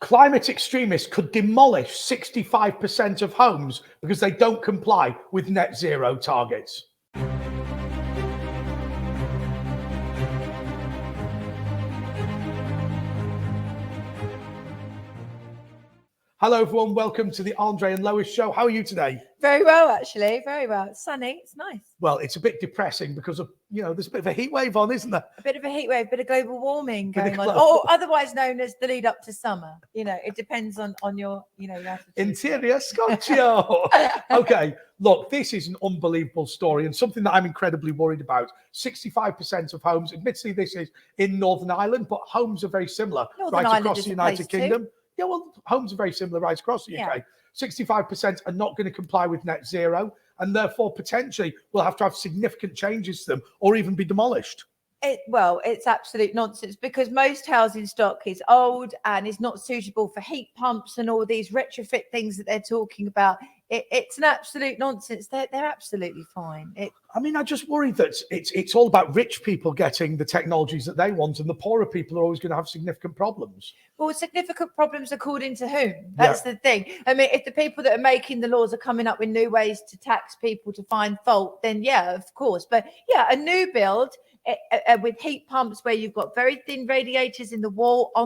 Climate extremists could demolish 65% of homes because they don't comply with net zero targets. Hello, everyone. Welcome to the André and Lois show. How are you today? Very well, actually. Very well. It's sunny. It's nice. Well, it's a bit depressing because of, there's a bit of a heat wave on, isn't there? A bit of a heat wave, a bit of global warming going on, or otherwise known as the lead up to summer. It depends on your, your attitude. Interior Scotcho. Okay, look, this is an unbelievable story and something that I'm incredibly worried about. 65% of homes, admittedly, this is in Northern Ireland, but homes are very similar right across the United Kingdom. Yeah, well, homes are very similar right across the UK. 65% are not going to comply with net zero, and therefore potentially will have to have significant changes to them or even be demolished. It's absolute nonsense because most housing stock is old and is not suitable for heat pumps and all these retrofit things that they're talking about. It's an absolute nonsense. They're absolutely fine. I just worry that it's all about rich people getting the technologies that they want, and the poorer people are always going to have significant problems. Well, significant problems according to whom? That's the thing. If the people that are making the laws are coming up with new ways to tax people to find fault, then yeah, of course. But yeah, a new build with heat pumps where you've got very thin radiators on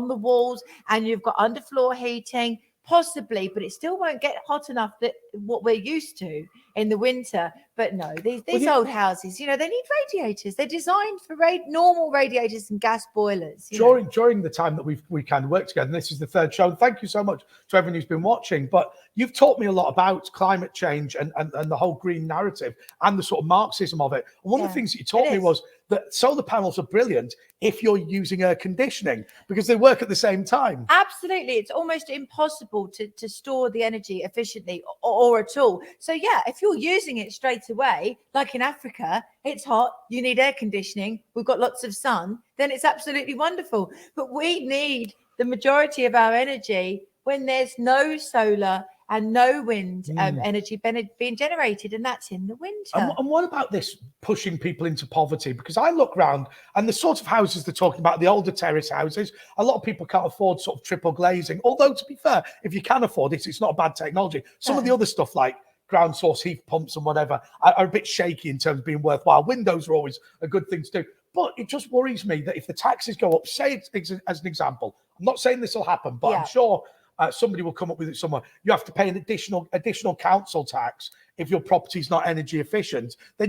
the walls, and you've got underfloor heating. Possibly, but it still won't get hot enough that what we're used to in the winter. But no, these old houses, they need radiators. They're designed for normal radiators and gas boilers. During the time that we kind of worked together, and this is the third show, thank you so much to everyone who's been watching. But you've taught me a lot about climate change and the whole green narrative and the sort of Marxism of it. And one of the things that you taught me was that solar panels are brilliant if you're using air conditioning because they work at the same time. Absolutely. It's almost impossible to store the energy efficiently or at all. So yeah, if you're using it straight away, like in Africa, it's hot, you need air conditioning, we've got lots of sun, then it's absolutely wonderful. But we need the majority of our energy when there's no solar and no wind energy being generated, and that's in the winter. And what about this pushing people into poverty? Because I look around and the sort of houses they're talking about, the older terrace houses, a lot of people can't afford sort of triple glazing. Although, to be fair, if you can afford it, it's not a bad technology. Some of the other stuff like ground source heat pumps and whatever are a bit shaky in terms of being worthwhile. Windows are always a good thing to do. But it just worries me that if the taxes go up, say as an example, I'm not saying this will happen, but I'm sure somebody will come up with it somewhere. You have to pay an additional council tax if your property's not energy efficient. Then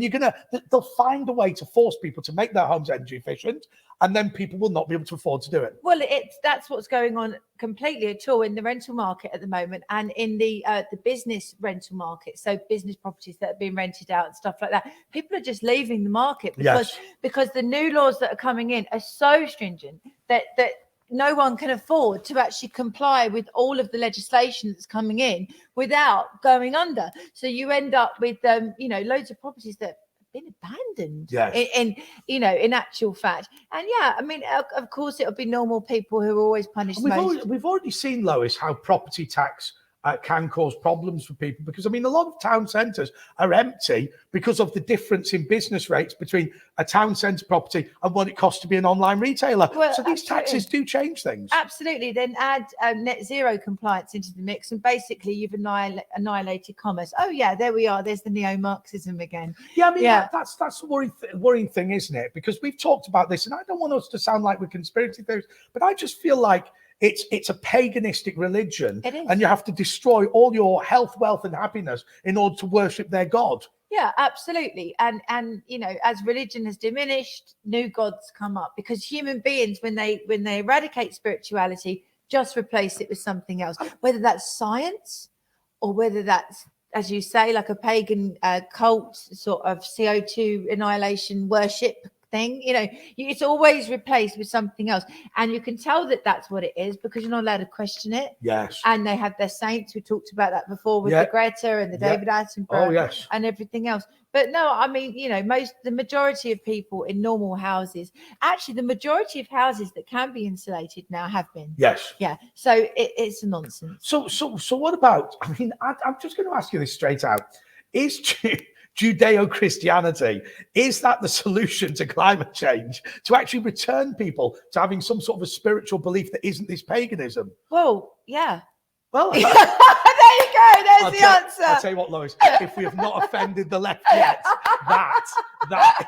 they'll find a way to force people to make their homes energy efficient, and then people will not be able to afford to do it. Well, that's what's going on completely at all in the rental market at the moment, and in the business rental market. So business properties that are being rented out and stuff like that. People are just leaving the market because the new laws that are coming in are so stringent that no one can afford to actually comply with all of the legislation that's coming in without going under. So you end up with, loads of properties that have been abandoned in actual fact. And of course, it'll be normal people who are always punished most. We've already seen, Lois, how property tax can cause problems for people because, a lot of town centres are empty because of the difference in business rates between a town centre property and what it costs to be an online retailer. Well, so these taxes do change things. Absolutely. Then add net zero compliance into the mix and basically you've annihilated commerce. Oh, yeah, there we are. There's the neo-Marxism again. Yeah, that's the worrying thing, isn't it? Because we've talked about this and I don't want us to sound like we're conspiracy theorists, but I just feel like it's a paganistic religion, and you have to destroy all your health, wealth, and happiness in order to worship their god. Yeah, absolutely. And as religion has diminished, new gods come up because human beings, when they eradicate spirituality, just replace it with something else, whether that's science or whether that's, as you say, like a pagan cult sort of CO2 annihilation worship thing. It's always replaced with something else, and you can tell that that's what it is because you're not allowed to question it. Yes. And they have their saints. We talked about that before with the Greta and the David Attenborough and everything else. But no, the majority of people in normal houses, actually the majority of houses that can be insulated now have been. Yes. Yeah. So it's a nonsense. So what about, I'm just going to ask you this straight out. Judeo-Christianity. Is that the solution to climate change? To actually return people to having some sort of a spiritual belief that isn't this paganism? Well, yeah. Well, there you go. There's the answer. I'll tell you what, Lois, if we have not offended the left yet, that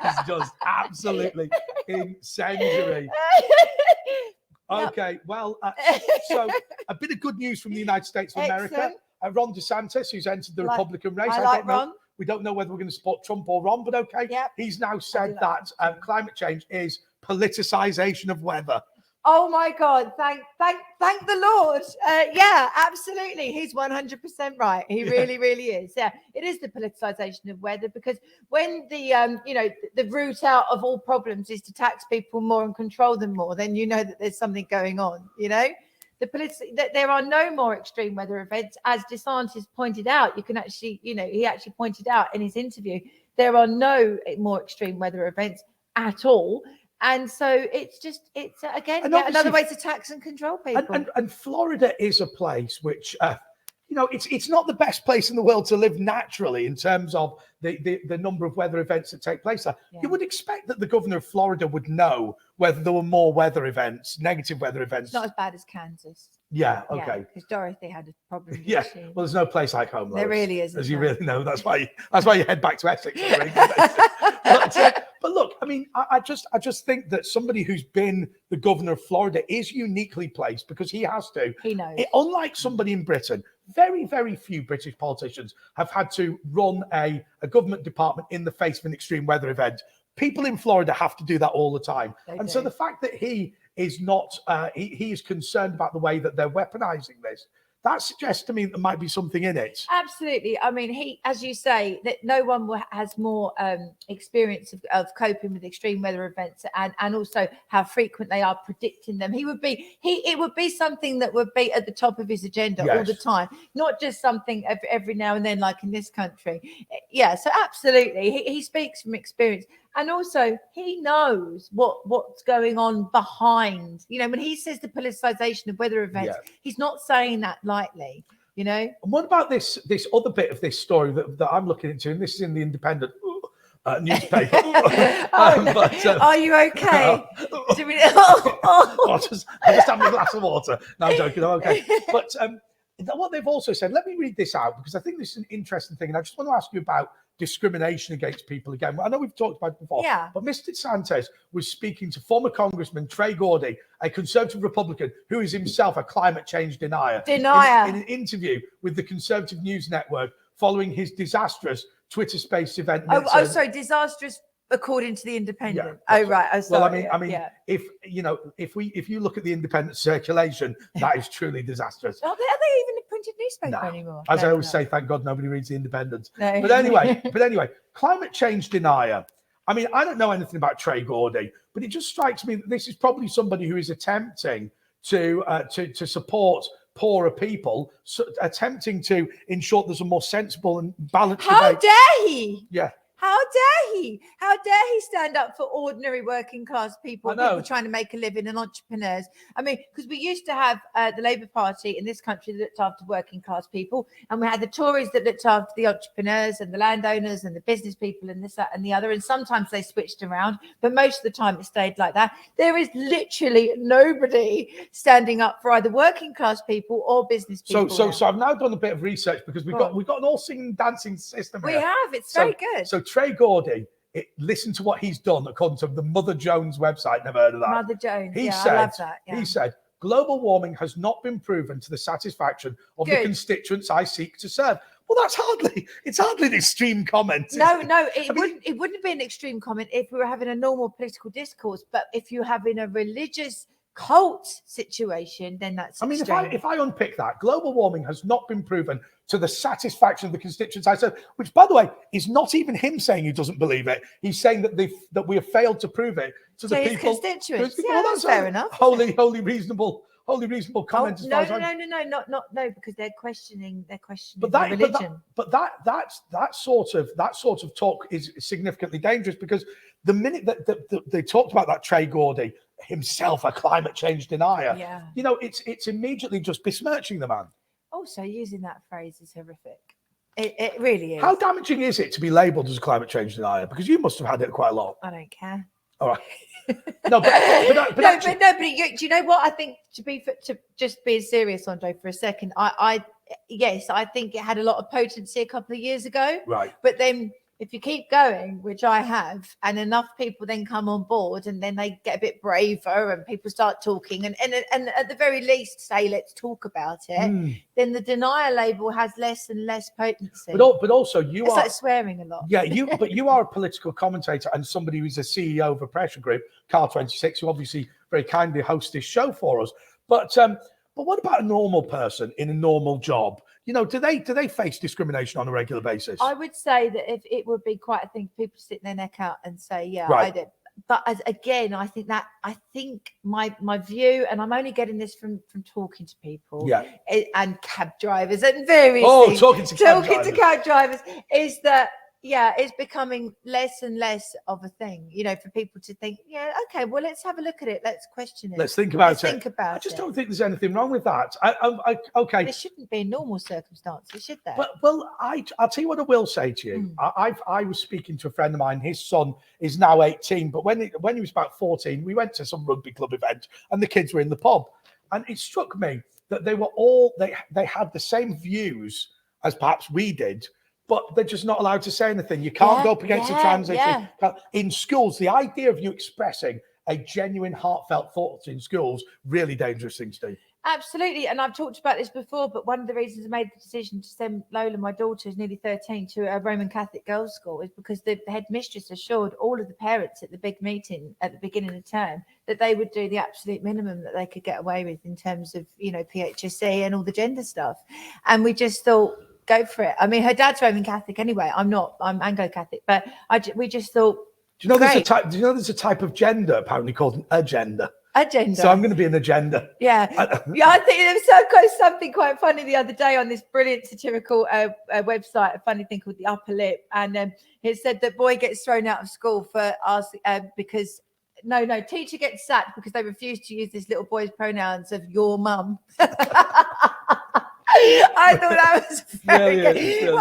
is just absolutely incendiary. Okay, well, so a bit of good news from the United States of America. Ron DeSantis, who's entered the Republican race. I like Ron. We don't know whether we're going to support Trump or Ron, but okay. Yep. He's now said that climate change is politicization of weather. Oh my God! Thank the Lord. Yeah, absolutely. He's 100% right. He really, really is. Yeah, it is the politicization of weather, because when the root out of all problems is to tax people more and control them more, then you know that there's something going on. That there are no more extreme weather events, as DeSantis pointed out. You can actually, he actually pointed out in his interview, there are no more extreme weather events at all. And so it's again another way to tax and control people. And Florida is a place which, it's not the best place in the world to live naturally in terms of the number of weather events that take place there. Yeah. You would expect that the governor of Florida would know whether there were more weather events, negative weather events. It's not as bad as Kansas. Yeah, okay. Because Dorothy had a problem. Yeah, well, there's no place like home, Lois, there really is, as you really know. That's why you head back to Essex. But look, I mean, I just think that somebody who's been the governor of Florida is uniquely placed, because he has to. He knows. Unlike somebody in Britain, very, very few British politicians have had to run a government department in the face of an extreme weather event. People in Florida have to do that all the time. So the fact that he is not, he is concerned about the way that they're weaponizing this, that suggests to me that there might be something in it. Absolutely. I mean, he, as you say, that no one has more experience of coping with extreme weather events, and also how frequent they are, predicting them. It would be something that would be at the top of his agenda all the time, not just something every now and then, like in this country. Yeah. So absolutely, he speaks from experience. And also, he knows what's going on behind. When he says the politicization of weather events, he's not saying that lightly. And what about this other bit of this story that I'm looking into? And this is in the Independent newspaper. Are you okay? I just having a glass of water. No, I'm joking. I'm okay. But what they've also said, let me read this out, because I think this is an interesting thing. And I just want to ask you about discrimination against people again. I know we've talked about it before, but Mr. DeSantis was speaking to former Congressman Trey Gowdy, a conservative Republican who is himself a climate change denier. In an interview with the Conservative News Network following his disastrous Twitter Space event. Sorry, disastrous according to the Independent. Right. Oh, sorry. Well, I mean, if you look at the Independent circulation, that is truly disastrous. Are they even a printed newspaper anymore? As I always say, thank God nobody reads the Independent. No. But anyway, climate change denier. I mean, I don't know anything about Trey Gowdy, but it just strikes me that this is probably somebody who is attempting to support poorer people, attempting to ensure there's a more sensible and balanced debate. How dare he? Yeah. How dare he? How dare he stand up for ordinary working class people trying to make a living, and entrepreneurs? I mean, because we used to have the Labour Party in this country that looked after working class people, and we had the Tories that looked after the entrepreneurs and the landowners and the business people and this, that, and the other. And sometimes they switched around, but most of the time it stayed like that. There is literally nobody standing up for either working class people or business people. So I've now done a bit of research, because we've got an all singing and dancing system here. We have. It's very good. So Trey Gowdy, listen to what he's done according to the Mother Jones website. Never heard of that. Mother Jones. I love that. Yeah. He said, global warming has not been proven to the satisfaction of the constituents I seek to serve. Well, it's hardly an extreme comment. No, it wouldn't have been an extreme comment if we were having a normal political discourse. But if you're having a religious cult situation, then that's extreme. I mean, if I unpick that, global warming has not been proven to the satisfaction of the constituents I serve, which, by the way, is not even him saying he doesn't believe it. He's saying that we have failed to prove it to the people. Constituents. Yeah, that's fair enough. Wholly reasonable comment. No, because they're questioning religion. But that sort of talk is significantly dangerous, because the minute that they talked about that Trey Gowdy, himself a climate change denier, it's immediately just besmirching the man. Also, using that phrase is horrific. It really is. How damaging is it to be labelled as a climate change denier? Because you must have had it quite a lot. I don't care. All right. No, but actually, do you know what? I think to just being serious, Andre, for a second, yes, I think it had a lot of potency a couple of years ago. Right. But then if you keep going, which I have, and enough people then come on board and then they get a bit braver and people start talking and at the very least say, let's talk about it, then the denier label has less and less potency. But also it's like swearing a lot. Yeah, but you are a political commentator and somebody who's a CEO of a pressure group, CAR26, who obviously very kindly hosts this show for us. But what about a normal person in a normal job? You know, do they face discrimination on a regular basis? I would say that if it would be quite a thing for people to stick their neck out and say, yeah, right. I did. But again, I think my view, and I'm only getting this from talking to people, and cab drivers and various things, talking to cab drivers, is that it's becoming less and less of a thing, you know, for people to think, okay, well, let's have a look at it, let's question it, let's think about it. Think about it. I just don't think there's anything wrong with that. Okay, there shouldn't be in normal circumstances, should there? Well, I'll tell you what I will say to you. I was speaking to a friend of mine. His son is now 18, but when he was about 14, we went to some rugby club event, and the kids were in the pub, and it struck me that they were all they had the same views as perhaps we did. But they're just not allowed to say anything. You can't go up against the transition. In schools, the idea of you expressing a genuine, heartfelt thought in schools, really dangerous thing to do. Absolutely. And I've talked about this before, but one of the reasons I made the decision to send Lola, my daughter, who's nearly 13, to a Roman Catholic girls' school is because the headmistress assured all of the parents at the big meeting at the beginning of term that they would do the absolute minimum that they could get away with in terms of, you know, PHSE and all the gender stuff. And we just thought, go for it. I mean, her dad's Roman Catholic anyway. I'm not. I'm Anglo-Catholic. But we just thought. Do you know there's a type of gender apparently called an agenda? Agenda. So I'm going to be an agenda. Yeah. I think there was something quite funny the other day on this brilliant satirical website, a funny thing called The Upper Lip. And it said that boy gets thrown out of school for because teacher gets sacked because they refuse to use this little boy's pronouns of your mum. I thought that was very good. If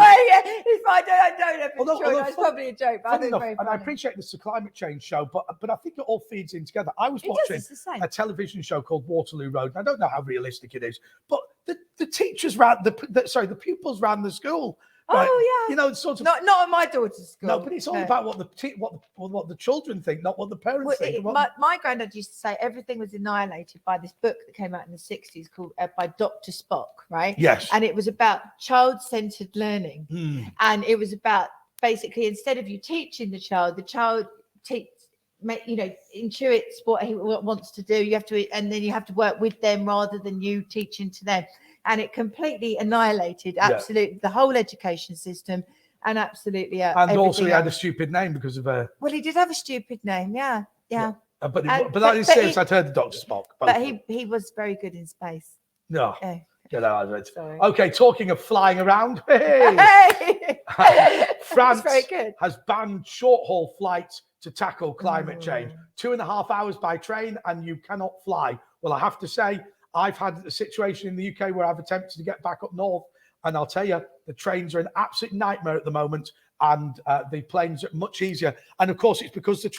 I don't have children, it's probably a joke. But I appreciate this is a climate change show, but I think it all feeds in together. I was watching a television show called Waterloo Road, and I don't know how realistic it is, but the teachers ran the pupils ran the school. Right? Oh yeah, you know, sort of not at my daughter's school. No, but it's all about what the children think, not what the parents think. My granddad used to say everything was annihilated by this book that came out in the 60s called by Dr. Spock, right? Yes, and it was about child-centered learning, and it was about basically instead of you teaching the child intuits what he wants to do. You have to, and then you have to work with them rather than you teaching to them. And it completely annihilated absolutely the whole education system and absolutely and also he had a stupid name because of a. Well, he did have a stupid name, yeah. But that is serious. I'd heard the Dr. Spock. But he was very good in space. No. Yeah. Get out of it. Sorry. Okay, talking of flying around, France has banned short-haul flights to tackle climate change. 2.5 hours by train, and you cannot fly. Well, I have to say, I've had a situation in the UK where I've attempted to get back up north, and I'll tell you, the trains are an absolute nightmare at the moment, and the planes are much easier. And of course, it's because the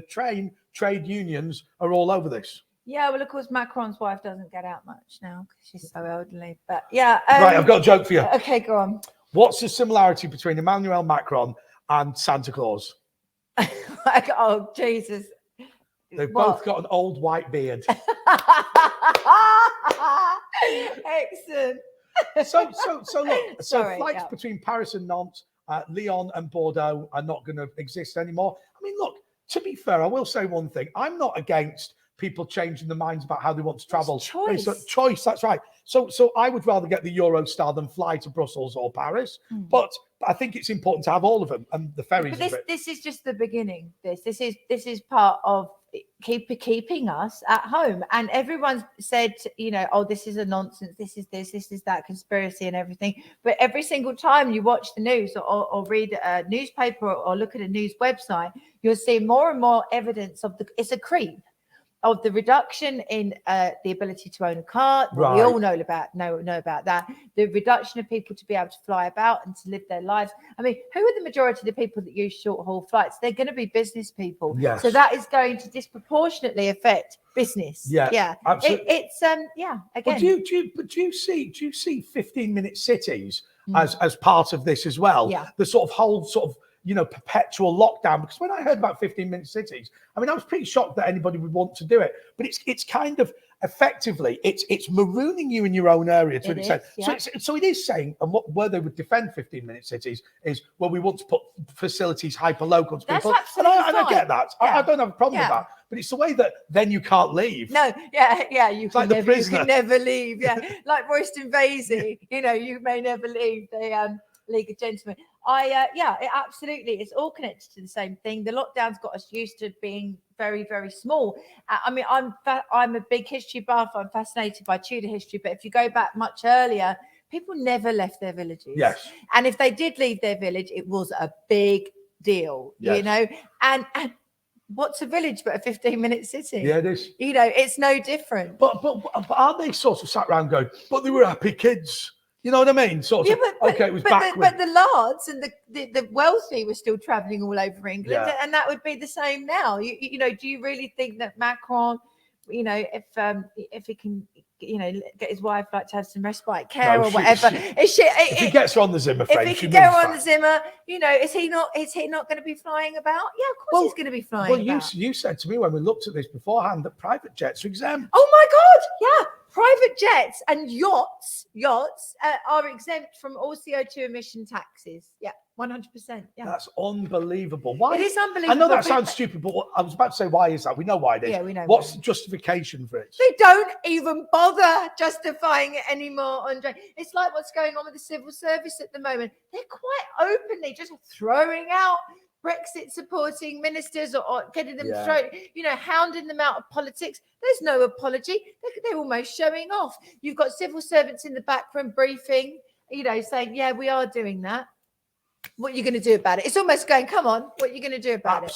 train trade unions are all over this. Yeah, well, of course, Macron's wife doesn't get out much now because she's so elderly. But yeah, right, I've got a joke for you. Okay, go on. What's the similarity between Emmanuel Macron and Santa Claus? Oh, Jesus. They've both got an old white beard. Excellent. So flights between Paris and Nantes, Lyon and Bordeaux are not going to exist anymore. I mean, look, to be fair, I will say one thing. I'm not against people changing their minds about how they want to travel. It's choice. Choice, that's right. So I would rather get the Eurostar than fly to Brussels or Paris. But I think it's important to have all of them, and the ferries. But this is just the beginning. This is part of keeping us at home. And everyone's said, you know, oh, this is a nonsense. This is that conspiracy and everything. But every single time you watch the news or read a newspaper or look at a news website, you'll see more and more evidence of it's a creep. of the reduction in the ability to own a car. Well, we all know about that. The reduction of people to be able to fly about and to live their lives. I mean, who are the majority of the people that use short haul flights? They're going to be business people. Yes. So that is going to disproportionately affect business. Yeah, absolutely. It's again. But do you see 15-minute cities as part of this as well? Yeah. The sort of whole sort of perpetual lockdown. Because when I heard about 15-minute cities, I mean, I was pretty shocked that anybody would want to do it. But it's kind of effectively it's marooning you in your own area to an extent. So it is saying, and where they would defend 15-minute cities is, well, we want to put facilities hyper local to people. And I get that. I don't have a problem with that. But it's the way that then you can't leave. No, you can never leave. Yeah, like Royston Vasey, you may never leave the League of Gentlemen. It absolutely, it's all connected to the same thing. The lockdown's got us used to being very, very small. I mean, I'm a big history buff. I'm fascinated by Tudor history. But if you go back much earlier, people never left their villages. Yes. And if they did leave their village, it was a big deal, And what's a village but a 15-minute city? Yeah, it is. It's no different. But aren't they sort of sat around going, but they were happy kids? You know what I mean? Sort of. It was backward. But the lards and the wealthy were still travelling all over England, and that would be the same now. Do you really think that Macron, if he can, get his wife to have some respite care or whatever, if he gets her on the Zimmer frame, if he can get her on the Zimmer, is he not going to be flying about? Yeah, of course he's going to be flying about. Well, you said to me when we looked at this beforehand that private jets are exempt. Oh my God, yeah. Private jets and yachts are exempt from all CO2 emission taxes. Yeah, 100%. Yeah, that's unbelievable. Why? It is unbelievable. I know that sounds stupid, but I was about to say, why is that? We know why it is. Yeah, we know. What's the justification for it? They don't even bother justifying it anymore, Andre. It's like what's going on with the civil service at the moment. They're quite openly just throwing out Brexit supporting ministers or getting them hounding them out of politics. There's no apology. They're almost showing off. You've got civil servants in the back room briefing, saying, yeah, we are doing that. What are you going to do about it? It's almost going, come on, what are you going to do about it?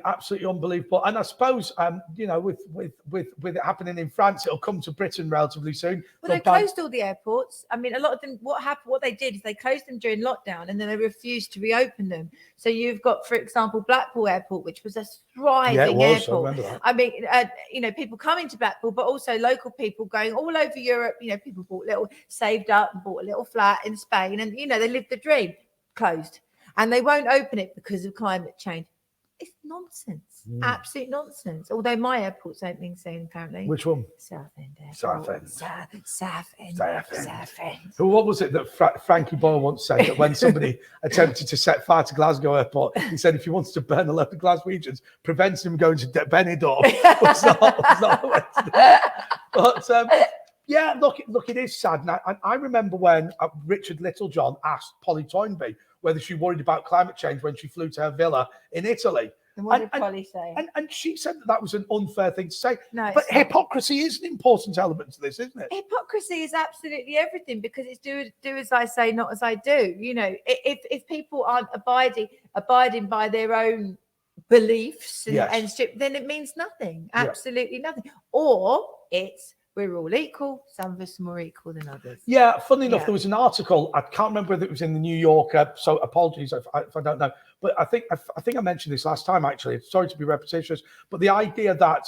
Absolutely unbelievable. And I suppose, with it happening in France, it'll come to Britain relatively soon. Well, they closed all the airports. I mean, a lot of them, what they did is they closed them during lockdown and then they refused to reopen them. So you've got, for example, Blackpool Airport, which was a thriving airport. I remember that. I mean, people coming to Blackpool, but also local people going all over Europe. People saved up and bought a little flat in Spain and, they lived the dream. Closed, and they won't open it because of climate change. It's nonsense, absolute nonsense. Although my airport's opening soon, apparently. Which one? Southend. Southend. What was it that Frankie Boyle once said that when somebody attempted to set fire to Glasgow Airport, he said if he wants to burn a load of Glaswegians, prevents him going to Benidorm. was not the way to do it. But yeah, look, it is sad. And I remember when Richard Littlejohn asked Polly Toynbee whether she worried about climate change when she flew to her villa in Italy. And what did Polly say? And she said that was an unfair thing to say. No, but hypocrisy is an important element to this, isn't it? Hypocrisy is absolutely everything because it's do as I say, not as I do. If people aren't abiding by their own beliefs and then it means nothing, absolutely nothing. Or it's we're all equal. Some of us are more equal than others. Yeah, funnily enough, there was an article. I can't remember whether it was in the New Yorker. So apologies if I don't know. But I think I mentioned this last time. Actually, sorry to be repetitious, but the idea that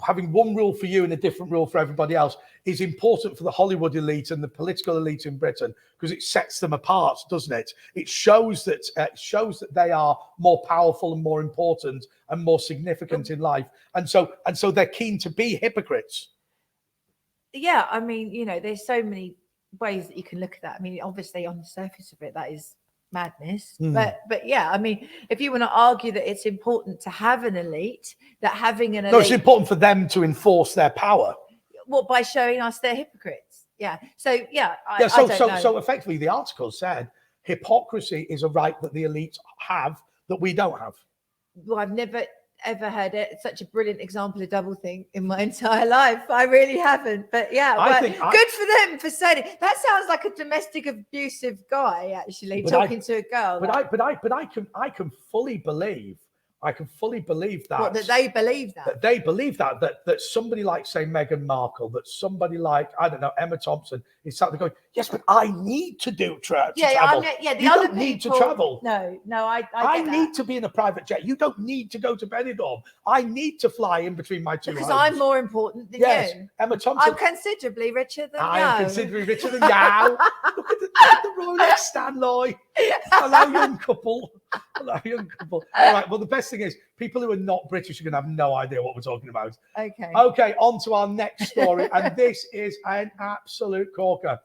having one rule for you and a different rule for everybody else is important for the Hollywood elite and the political elite in Britain because it sets them apart, doesn't it? It shows that they are more powerful and more important and more significant in life, and so they're keen to be hypocrites. Yeah, I mean, there's so many ways that you can look at that. I mean, obviously on the surface of it, that is madness. But yeah, I mean, if you want to argue that it's important to have an elite, that having an elite... No, it's important for them to enforce their power. What, by showing us they're hypocrites? Yeah. So, yeah, I don't know. So effectively, the article said hypocrisy is a right that the elites have that we don't have. Well, I've never ever heard such a brilliant example of doublethink in my entire life. I really haven't, but yeah, good for them for saying it. That sounds like a domestic abusive guy actually talking to a girl. But I can fully believe I can fully believe that. What, that they believe that? That they believe that somebody like, say, Meghan Markle, that somebody like, I don't know, Emma Thompson is sat there going, yes, but I need to do travel. The You other don't need people, to travel. No, I need to be in a private jet. You don't need to go to Benidorm. I need to fly in between my two because homes. I'm more important than Yes, you. Emma Thompson. I'm considerably richer than you. I am considerably richer than you. Look at the Rolex Stanley. Hello, young couple. Hello, young couple. All right. Well, the best thing is people who are not British are going to have no idea what we're talking about. Okay. Okay. On to our next story, and this is an absolute corker.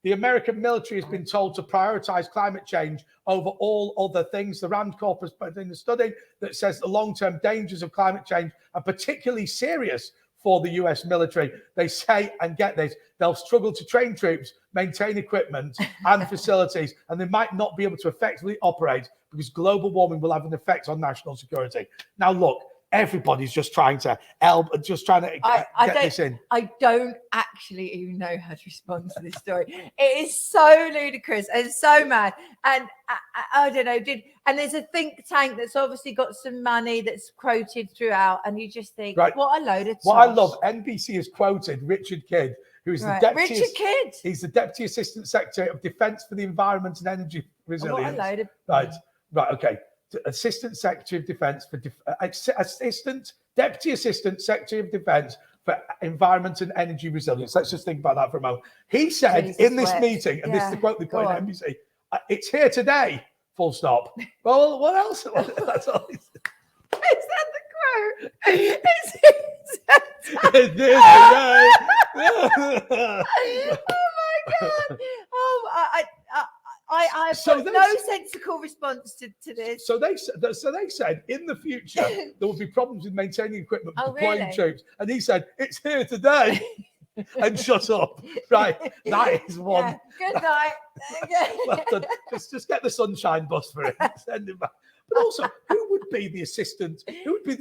The American military has been told to prioritize climate change over all other things. The Rand Corp has put in a study that says the long-term dangers of climate change are particularly serious for the US military. They say, and get this, they'll struggle to train troops, maintain equipment and facilities, and they might not be able to effectively operate because global warming will have an effect on national security. Now, look, everybody's just trying to get this in. I don't actually even know how to respond to this story. It is so ludicrous and so mad. And I don't know. And there's a think tank that's obviously got some money that's quoted throughout, and you just think, right, what a load of What I love, NBC has quoted Richard Kidd, who is the deputy. Richard Kidd. He's the Deputy Assistant Secretary of Defence for the Environment and Energy Resilience. What a load of right, okay. Assistant Secretary of Defence for Deputy Assistant Secretary of Defence for Environment and Energy Resilience. Let's just think about that for a moment. He said in this meeting, and this is the quote they put in NBC, it's here today, full stop. Well, what else? That's all he said. Is that the quote? It's here today. Oh my God. Oh, I have no sensible response to this. So they said in the future there will be problems with maintaining equipment, deploying troops, and he said it's here today. And shut up. Right, that is one. Yeah. Good night. Well done. Just get the sunshine bus for him. Send him back. But also, who would be the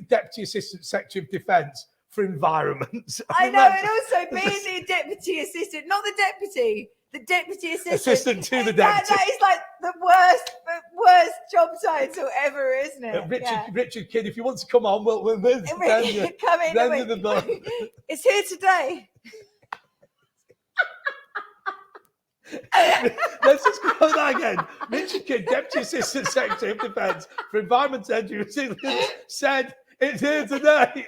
Deputy Assistant Secretary of Defence for Environment? I know, and also being the Deputy Assistant, not the Deputy. The Deputy Assistant to the Deputy. That is like the worst job title ever, isn't it? Richard Kidd, if you want to come on, we'll come in. It's here today. Let's just go that again. Richard Kidd, Deputy Assistant Secretary of Defence for Environment and Energy Resilience, said it's here today,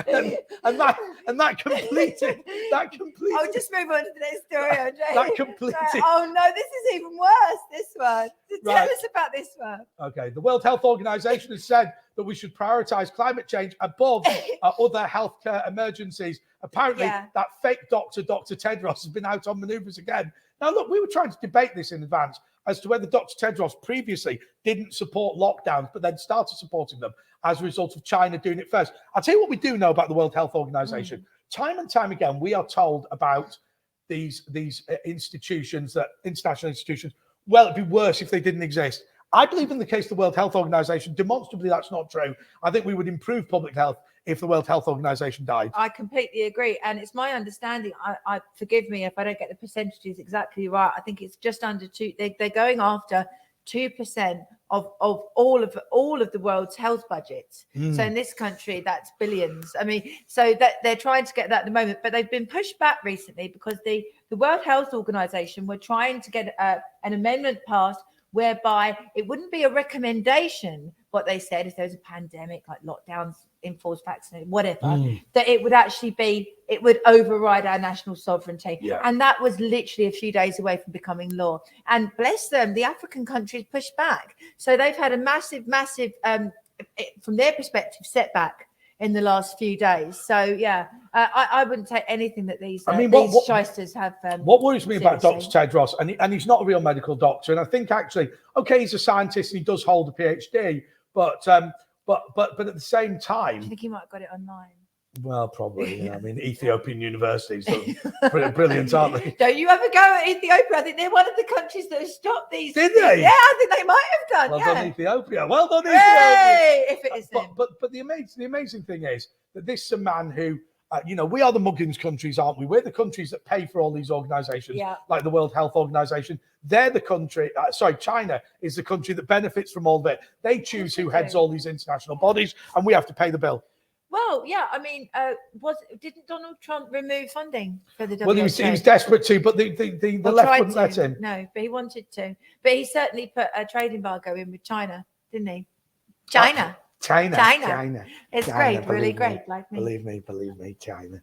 and that completed. I'll just move on to the next story, André. That completed. Oh no, this is even worse. This one. Tell us about this one. Okay, the World Health Organization has said that we should prioritize climate change above other healthcare emergencies. Apparently, that fake Dr. Tedros has been out on manoeuvres again. Now, look, we were trying to debate this in advance as to whether Dr. Tedros previously didn't support lockdowns, but then started supporting them as a result of China doing it first. I'll tell you what we do know about the World Health Organization. Time and time again, we are told about these institutions, international institutions, well, it'd be worse if they didn't exist. I believe in the case of the World Health Organization, demonstrably that's not true. I think we would improve public health if the World Health Organization died. I completely agree. And it's my understanding, I forgive me if I don't get the percentages exactly right. I think it's just under 2%. They're going after 2% of all of the world's health budgets. So in this country, that's billions. I mean, so that they're trying to get that at the moment, but they've been pushed back recently because the World Health Organization were trying to get an amendment passed whereby it wouldn't be a recommendation, what they said, if there was a pandemic, like lockdowns, enforced vaccination, whatever, that it would actually be, it would override our national sovereignty. And that was literally a few days away from becoming law. And bless them, the African countries pushed back. So they've had a massive, from their perspective, setback in the last few days. So I wouldn't take anything that these shysters have. What worries me about Dr. Tedros, and he's not a real medical doctor, and I think actually, okay, he's a scientist and he does hold a PhD, but at the same time, I think he might have got it online. Well, probably. I mean, Ethiopian universities are brilliant, aren't they? Don't you ever go at Ethiopia? I think they're one of the countries that have stopped these. Did they? Yeah, I think they might have done. Well done, Ethiopia. Well done, Ethiopia. If it is but the amazing thing is that this is a man who we are the muggins countries, aren't we? We're the countries that pay for all these organizations, like the World Health Organization. They're the country, China is the country that benefits from all of it. They choose who heads all these international bodies, and we have to pay the bill. Well, yeah, I mean, didn't Donald Trump remove funding for the WHO? Well, he was desperate to, but the left wouldn't let him. No, but he wanted to. But he certainly put a trade embargo in with China, didn't he? China. It's great, really great. Like me. Believe me, China.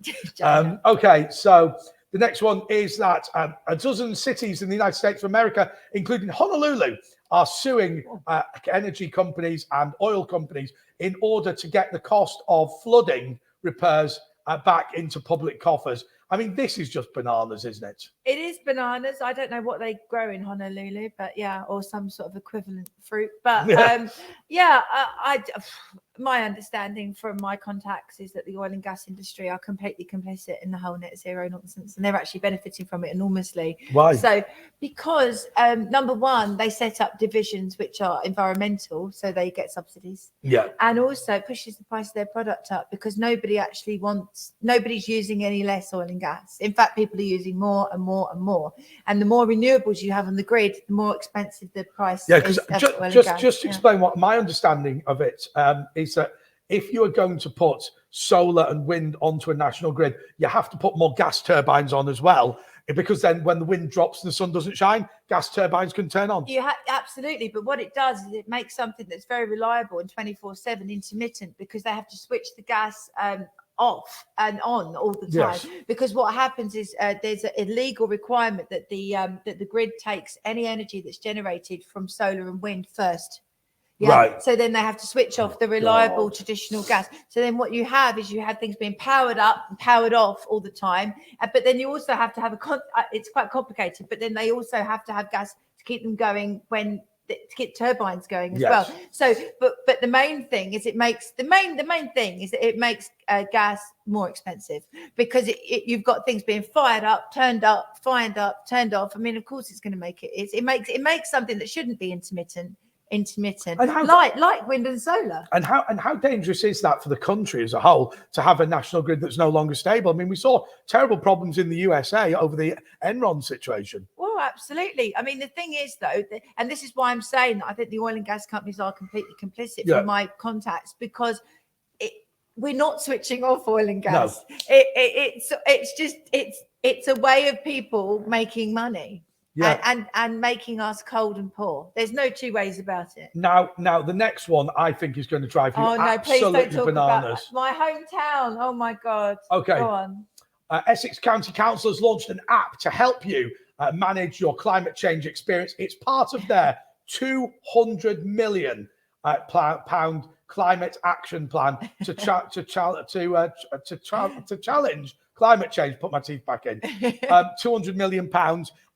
Okay, so the next one is that a dozen cities in the United States of America, including Honolulu, are suing energy companies and oil companies in order to get the cost of flooding repairs back into public coffers. I mean, this is just bananas, isn't it? It is bananas. I don't know what they grow in Honolulu, but or some sort of equivalent fruit. But my understanding from my contacts is that the oil and gas industry are completely complicit in the whole net zero nonsense, and they're actually benefiting from it enormously. Why? So because number one, they set up divisions which are environmental, so they get subsidies. Yeah. And also it pushes the price of their product up because nobody's using any less oil and gas. In fact, people are using more and more and more. And the more renewables you have on the grid, the more expensive the price is. Just to explain what my understanding of it is that if you are going to put solar and wind onto a national grid, you have to put more gas turbines on as well, because then when the wind drops and the sun doesn't shine, gas turbines can turn on. Absolutely. But what it does is it makes something that's very reliable and 24/7 intermittent, because they have to switch the gas off and on all the time. Yes. Because what happens is there's a legal requirement that the grid takes any energy that's generated from solar and wind first. Yeah. Right. So then they have to switch off the reliable traditional gas. So then what you have is things being powered up and powered off all the time. But then you also have to have it's quite complicated, but then they also have to have gas to keep them going to get turbines going as well. So, but the main thing is it makes gas more expensive, because you've got things being fired up, turned up, turned off. I mean, of course, it's going to make it makes something that shouldn't be intermittent, like wind and solar. And how dangerous is that for the country as a whole to have a national grid that's no longer stable? I mean, we saw terrible problems in the USA over the Enron situation. Well, absolutely. I mean, the thing is, though, and this is why I'm saying that I think the oil and gas companies are completely complicit from my contacts, because we're not switching off oil and gas. No. It's a way of people making money. And making us cold and poor. There's no two ways about it. Now, the next one I think is going to drive you absolutely bananas. About my hometown. Oh my God. Okay. Go on. Essex County Council has launched an app to help you manage your climate change experience. It's part of their £200 million pound climate action plan to challenge climate change. Put my teeth back in. £200 million,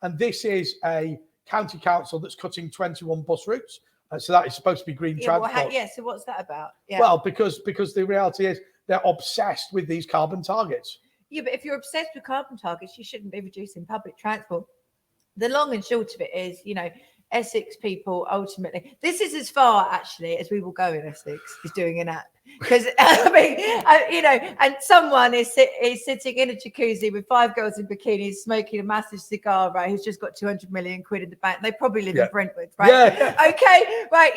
and this is a county council that's cutting 21 bus routes. So that is supposed to be green transport. So what's that about? Yeah. Well, because the reality is they're obsessed with these carbon targets. Yeah, but if you're obsessed with carbon targets, you shouldn't be reducing public transport. The long and short of it is, Essex people ultimately, this is as far actually as we will go in Essex, is doing an app. Because and someone is sitting in a jacuzzi with 5 girls in bikinis smoking a massive cigar, right? Who's just got 200 million quid in the bank. They probably live in Brentwood, right? Yeah. Okay, right.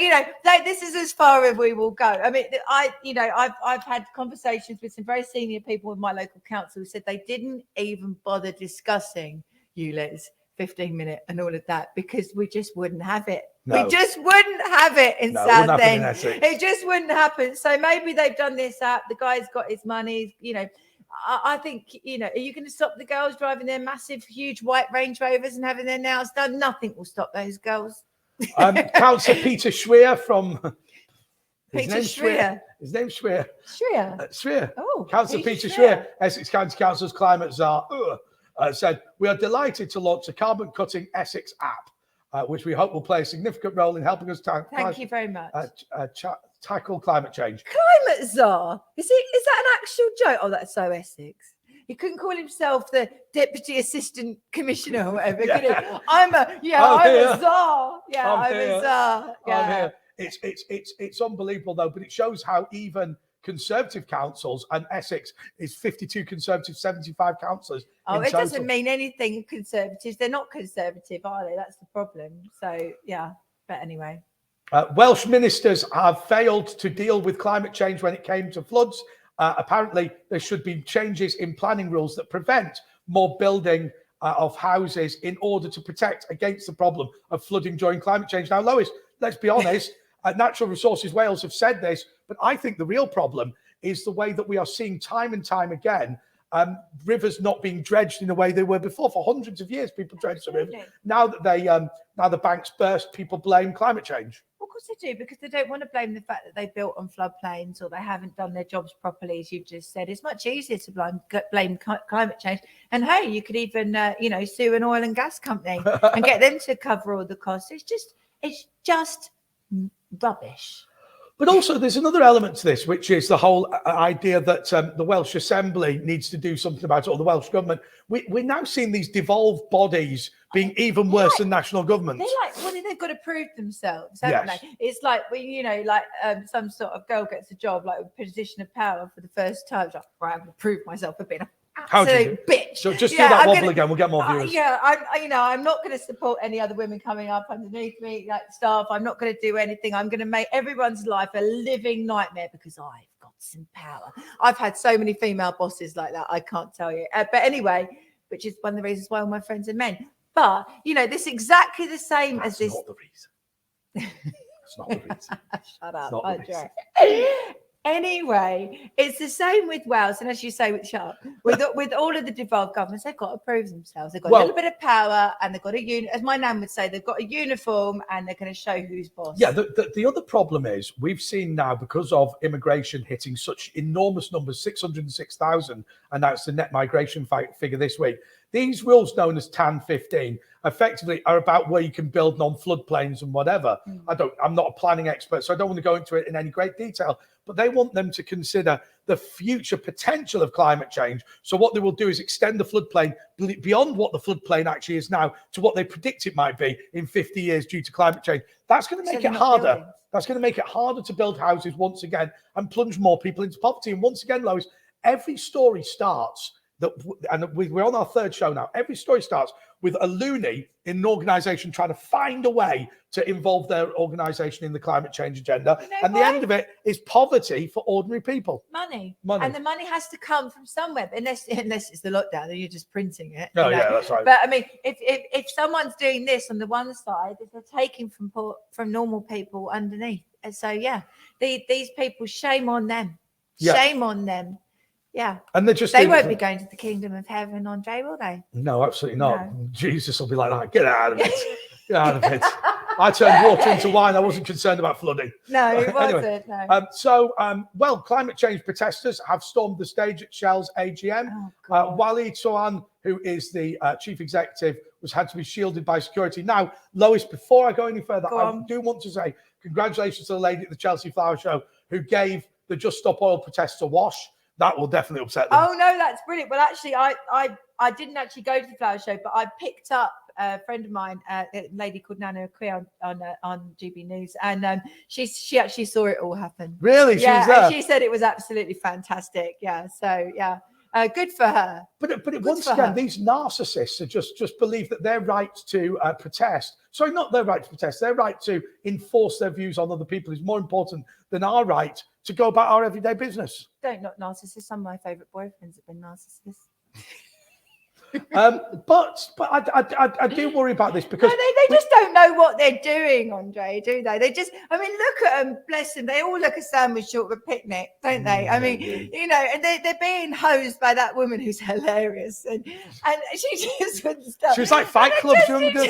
This is as far as we will go. I mean, I've had conversations with some very senior people in my local council who said they didn't even bother discussing ULEZ 15-minute and all of that, because we just wouldn't have it. No. We just wouldn't have it in Southend. It just wouldn't happen. So maybe they've done this app. The guy's got his money. I think, are you going to stop the girls driving their massive, huge white Range Rovers and having their nails done? Nothing will stop those girls. Councillor Peter Schweer from... His name's Schweer. Schweer. Oh, Councillor Peter Schweer, Essex County Council's climate czar, said, "We are delighted to launch a carbon-cutting Essex app, which we hope will play a significant role in helping us Thank you very much. Tackle climate change." Climate czar? Is that an actual joke? Oh, that's so Essex. He couldn't call himself the Deputy Assistant Commissioner or whatever, could he? I'm a czar. Yeah, I'm a czar. Yeah. I'm here. It's unbelievable though, but it shows how even Conservative councils, and Essex is 52 Conservative, 75 councillors. Oh, it doesn't mean anything Conservatives. They're not Conservative, are they? That's the problem. So, yeah. But anyway. Welsh ministers have failed to deal with climate change when it came to floods. Apparently, there should be changes in planning rules that prevent more building of houses in order to protect against the problem of flooding during climate change. Now, Lois, let's be honest, Natural Resources Wales have said this, but I think the real problem is the way that we are seeing time and time again rivers not being dredged in the way they were before. For hundreds of years, people dredged the rivers. Now that now the banks burst, people blame climate change. Of course they do, because they don't want to blame the fact that they built on floodplains or they haven't done their jobs properly, as you've just said. It's much easier to blame climate change. And hey, you could even, sue an oil and gas company and get them to cover all the costs. It's just rubbish. But also, there's another element to this, which is the whole idea that the Welsh Assembly needs to do something about it, or the Welsh Government. We're now seeing these devolved bodies being even worse than national governments. They've got to prove themselves, haven't they? It's like, some sort of girl gets a job, like a position of power for the first time. It's like, right, I'm going to prove myself a bit. Absolute bitch. So just do that wobble again. We'll get more viewers. I'm not going to support any other women coming up underneath me, like staff. I'm not going to do anything. I'm going to make everyone's life a living nightmare because I've got some power. I've had so many female bosses like that. I can't tell you. But anyway, which is one of the reasons why all my friends are men. But this is exactly the same as this. Not the reason. It's not the reason. Shut up. Anyway, it's the same with Wales, and as you say, with all of the devolved governments, they've got to prove themselves. They've got a little bit of power, and they've got as my nan would say, they've got a uniform, and they're going to show who's boss. Yeah, the other problem is we've seen now, because of immigration hitting such enormous numbers, 606,000, and that's the net migration figure this week. These rules, known as TAN 15, effectively are about where you can build non-floodplains and whatever. I'm not a planning expert, so I don't want to go into it in any great detail, but they want them to consider the future potential of climate change. So what they will do is extend the floodplain beyond what the floodplain actually is now to what they predict it might be in 50 years due to climate change. That's going to make it harder. Building. That's going to make it harder to build houses once again and plunge more people into poverty. And once again, Lois, every story starts we're on our third show now. Every story starts with a loony in an organisation trying to find a way to involve their organisation in the climate change agenda. And the end of it is poverty for ordinary people. Money. And the money has to come from somewhere, unless it's the lockdown and you're just printing it. Oh, yeah, that's right. But I mean, if someone's doing this on the one side, if they're taking from normal people underneath. And so, yeah, these people, shame on them. Yeah. Shame on them. Yeah. And they won't be going to the kingdom of heaven, Andre, will they? No, absolutely not. No. Jesus will be like that. Get out of it. Get out of it. I turned water into wine. I wasn't concerned about flooding. No, it wasn't. Anyway, climate change protesters have stormed the stage at Shell's AGM. Wally Tuan, who is the chief executive, had to be shielded by security. Now, Lois, before I go any further, I do want to say congratulations to the lady at the Chelsea Flower Show who gave the Just Stop Oil protests a wash. That will definitely upset them. Oh no, that's brilliant. Well, actually, I didn't actually go to the flower show, but I picked up a friend of mine, a lady called Nana Akwe on GB News, and she actually saw it all happen. Really? Yeah, she was there? And she said it was absolutely fantastic. Yeah, so yeah. Good for her. But once again, these narcissists are just believe that their right to protest. Sorry, not their right to protest. Their right to enforce their views on other people is more important than our right to go about our everyday business. Don't not narcissists. Some of my favourite boyfriends have been narcissists. But I do worry about this because they just don't know what they're doing, Andre, do they? They just, I mean, look at them, bless them. They all look a sandwich short of a picnic, don't they? I mean, and they're being hosed by that woman who's hilarious, and she just wouldn't stop. She was like Fight Club. And so they're just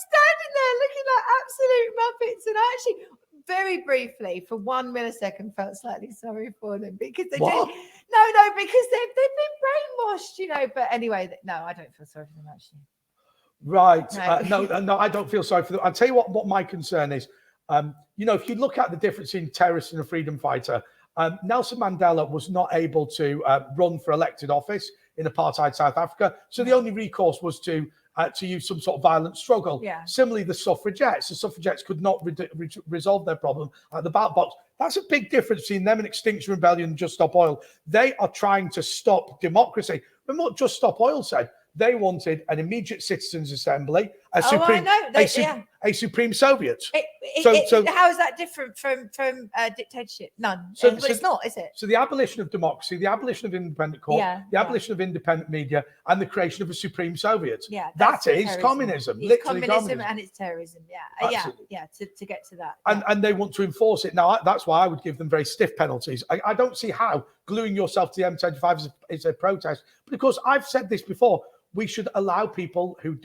standing there looking like absolute muppets, and I actually, very briefly, for 1 millisecond, felt slightly sorry for them because they did. No, because they've been brainwashed, But anyway, no, I don't feel sorry for them actually. Right? No, I don't feel sorry for them. I'll tell you what my concern is. If you look at the difference in terrorist and a freedom fighter, Nelson Mandela was not able to run for elected office in apartheid South Africa. So the only recourse was to use some sort of violent struggle. Yeah. Similarly, the suffragettes could not resolve their problem at the ballot box. That's a big difference between them and Extinction Rebellion and Just Stop Oil. They are trying to stop democracy. Remember what Just Stop Oil said? They wanted an immediate citizens' assembly, a supreme Soviet. How is that different from dictatorship? None. It's not, is it? So the abolition of democracy, the abolition of independent court, the abolition of independent media, and the creation of a supreme Soviet. Yeah, that is communism. It's communism and it's terrorism. Yeah, to get to that. And they want to enforce it. Now, that's why I would give them very stiff penalties. I don't see how gluing yourself to the M25 is a protest. But of course, I've said this before. We should allow people who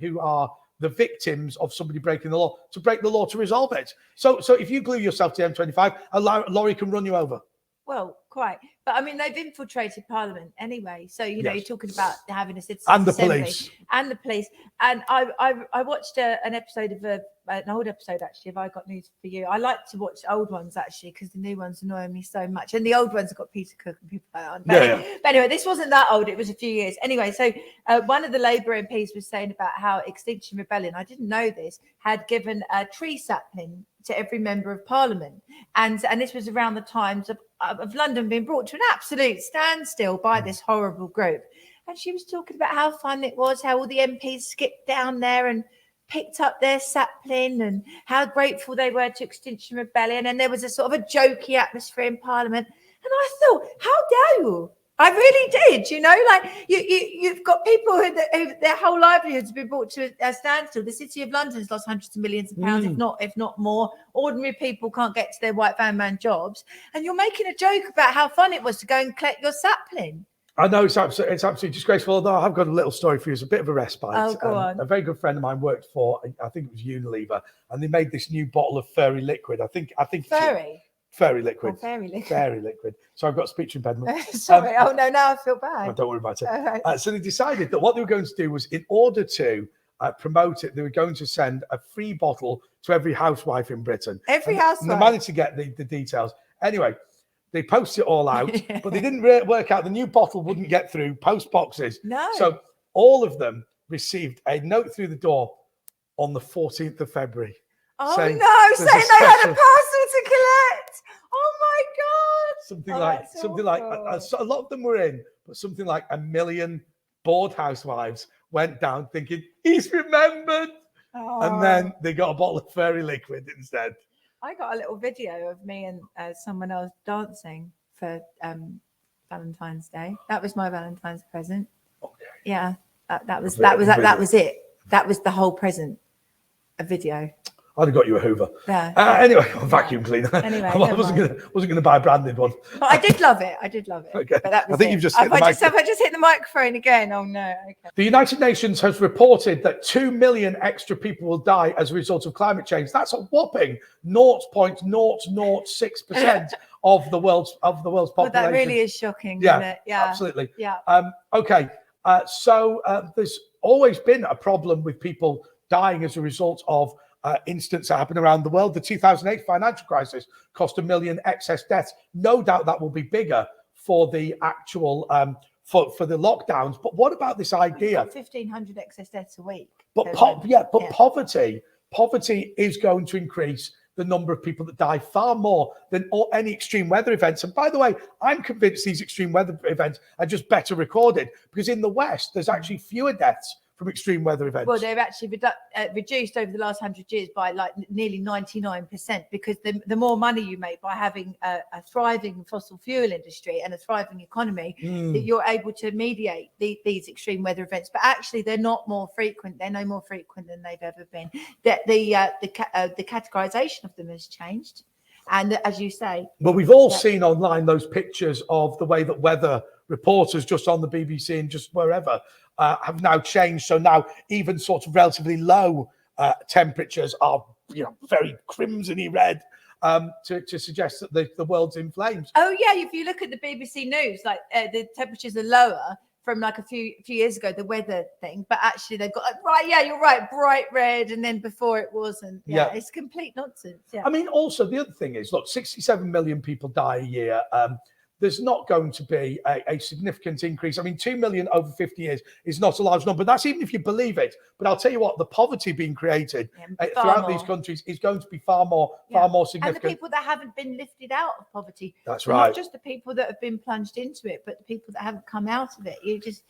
who are the victims of somebody breaking the law to break the law to resolve it. So if you glue yourself to the M25, a lorry can run you over. Well, quite. But I mean, they've infiltrated Parliament anyway. So, you know, you're talking about having a citizen's and the assembly. police. And the police. And I watched an episode of an old episode, actually, of I Got News for You. I like to watch old ones, actually, because the new ones annoy me so much. And the old ones have got Peter Cook and people like that. But anyway, this wasn't that old. It was a few years. Anyway, so one of the Labour MPs was saying about how Extinction Rebellion, I didn't know this, had given a tree sapling to every member of Parliament. And this was around the times of London being brought to an absolute standstill by this horrible group. And she was talking about how fun it was, how all the MPs skipped down there and picked up their sapling and how grateful they were to Extinction Rebellion. And there was a sort of a jokey atmosphere in Parliament. And I thought, how dare you? I really did, you know, like you've got people who their whole livelihoods have been brought to a standstill. The City of London's lost hundreds of millions of pounds, if not more. Ordinary people can't get to their white van man jobs. And you're making a joke about how fun it was to go and collect your sapling. I know it's absolutely disgraceful. Although I've got a little story for you. It's a bit of a respite. Oh, go on. A very good friend of mine worked for, I think it was Unilever, and they made this new bottle of fairy liquid. I think Fairy liquid. Oh, fairy liquid. Fairy liquid. So I've got speech impediment. Sorry. Oh, no, now I feel bad. Oh, don't worry about it. So they decided that what they were going to do was, in order to promote it, they were going to send a free bottle to every housewife in Britain. Every housewife? And they managed to get the details. Anyway, they posted it all out, but they didn't work out the new bottle wouldn't get through post boxes. No. So all of them received a note through the door on the 14th of February. Oh, saying they had a parcel to collect. Oh my God! Something like a lot of them were in, but something like 1 million bored housewives went down thinking he's remembered, and then they got a bottle of fairy liquid instead. I got a little video of me and someone else dancing for Valentine's Day. That was my Valentine's present. Okay. Yeah, that was it. That was the whole present. A video. I'd have got you a Hoover. Yeah. Anyway, a vacuum cleaner. Anyway, I wasn't going to buy a branded one. But I did love it. Okay. But that was I think you've just hit the microphone. Have I just hit the microphone again? Oh no. Okay. The United Nations has reported that 2 million extra people will die as a result of climate change. That's a whopping 0.006% of the world's population. Well, that really is shocking, yeah, isn't it? Yeah. Absolutely. Yeah. Okay. So there's always been a problem with people dying as a result of incidents that happen around the world. The 2008 financial crisis cost 1 million excess deaths. No doubt that will be bigger for the actual for the lockdowns. But what about this idea? 1,500 excess deaths a week. But poverty is going to increase the number of people that die far more than any extreme weather events. And by the way, I'm convinced these extreme weather events are just better recorded, because in the West, there's actually fewer deaths from extreme weather events. Well, they've actually reduced over the last 100 years by like nearly 99%, because the more money you make by having a thriving fossil fuel industry and a thriving economy, that you're able to mediate these extreme weather events. But actually, they're not more frequent. They're no more frequent than they've ever been. The categorization of them has changed. And as you say, well, we've all seen online those pictures of the way that weather reporters just on the BBC and just wherever have now changed. So now even sort of relatively low temperatures are, very crimsony red, to suggest that the world's in flames. Oh yeah, if you look at the BBC News, like the temperatures are lower from like a few years ago, the weather thing, but actually they've got you're right, bright red, and then before it wasn't. Yeah, it's complete nonsense. Yeah. I mean, also the other thing is, look, 67 million people die a year. there's not going to be a significant increase. I mean, 2 million over 50 years is not a large number. That's even if you believe it. But I'll tell you what, the poverty being created throughout these countries is going to be far more significant. And the people that haven't been lifted out of poverty. That's right. Not just the people that have been plunged into it, but the people that haven't come out of it.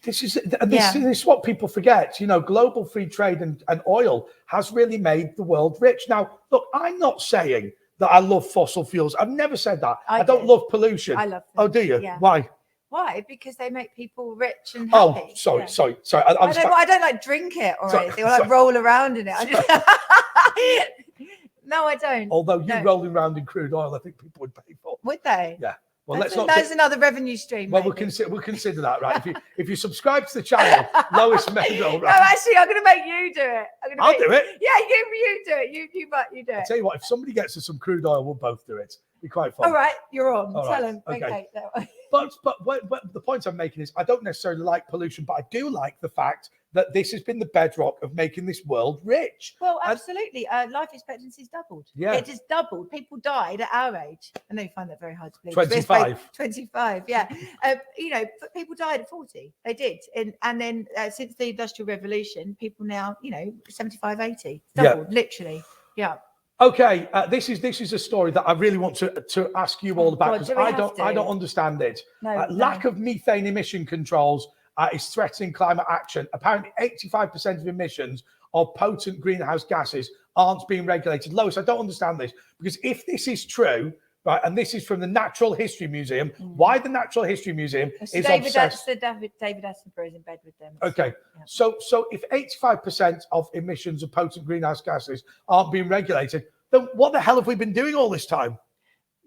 This is what people forget. You know, global free trade and oil has really made the world rich. Now, look, I'm not saying that I love fossil fuels. I've never said that. I don't love pollution. I love them. Oh, do you? Yeah. Why? Why? Because they make people rich and happy. Oh, sorry. I don't like drink it or anything, or like roll around in it. No, I don't. Although you rolling around in crude oil, I think people would pay for. Would they? Yeah. Well, that's another revenue stream. Well, we'll consider that, right? if you subscribe to the channel, Lois Medal, right? No, actually, I'm going to make you do it. I'll do it. Yeah, you do it. You do it. I'll tell you what, if somebody gets us some crude oil, we'll both do it. Be quite fun. All right, you're on. All Tell right. him. Okay. Okay. But the point I'm making is I don't necessarily like pollution, but I do like the fact that this has been the bedrock of making this world rich. Well, absolutely. Life expectancy's doubled. Yeah. It just doubled. People died at our age. I know you find that very hard to believe. 25. 25, yeah. But people died at 40. They did. And then since the Industrial Revolution, people now, 75, 80. Doubled, literally. Yeah. Okay, this is a story that I really want to ask you all about, because I don't understand it. Lack of methane emission controls is threatening climate action. Apparently, 85% of emissions of potent greenhouse gases aren't being regulated. Lois, I don't understand this, because if this is true, right, and this is from the Natural History Museum, why the Natural History Museum is obsessed? David Attenborough is in bed with them. Okay, so if 85% of emissions of potent greenhouse gases aren't being regulated, then what the hell have we been doing all this time?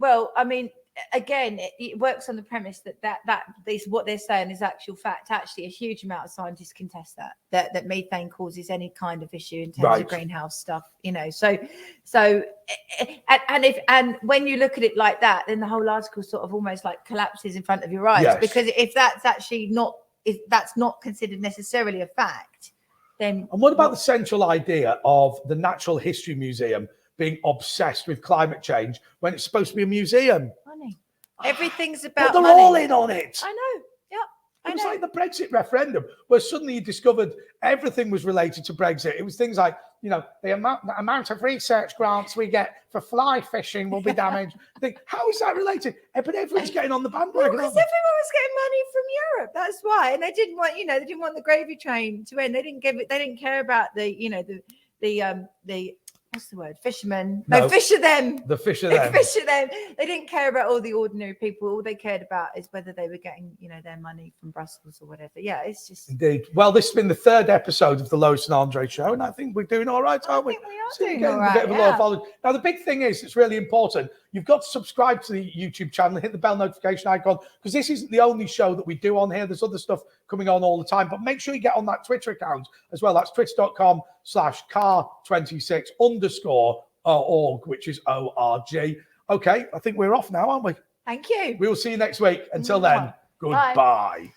Well, I mean, again, it works on the premise that is what they're saying is actual fact. Actually, a huge amount of scientists contest that methane causes any kind of issue in terms of greenhouse stuff. So and when you look at it like that, then the whole article sort of almost like collapses in front of your eyes, because if that's actually not, if that's not considered necessarily a fact, then. And what about the central idea of the Natural History Museum being obsessed with climate change when it's supposed to be a museum? Money. Everything's about they're money. all in on it. I know. Yeah. It was like the Brexit referendum, where suddenly you discovered everything was related to Brexit. It was things like, the amount of research grants we get for fly fishing will be damaged. How is that related? But everyone's getting on the bandwagon. Because everyone was getting money from Europe. That's why. And they didn't want, they didn't want the gravy train to end. They didn't care about the what's the word? Fishermen. No, fish of them. The fish of them. Fish of them. They didn't care about all the ordinary people. All they cared about is whether they were getting, their money from Brussels or whatever. Yeah, it's just. Indeed. Well, this has been the third episode of the Lois and André show, and I think we're doing all right, aren't we? I think we are doing all right. A bit of a lot of followers. Now, the big thing is, it's really important. You've got to subscribe to the YouTube channel, hit the bell notification icon, because this isn't the only show that we do on here. There's other stuff coming on all the time, but make sure you get on that Twitter account as well. That's twitter.com/CAR26_org, which is ORG. Okay, I think we're off now, aren't we? Thank you. We will see you next week. Until then, goodbye.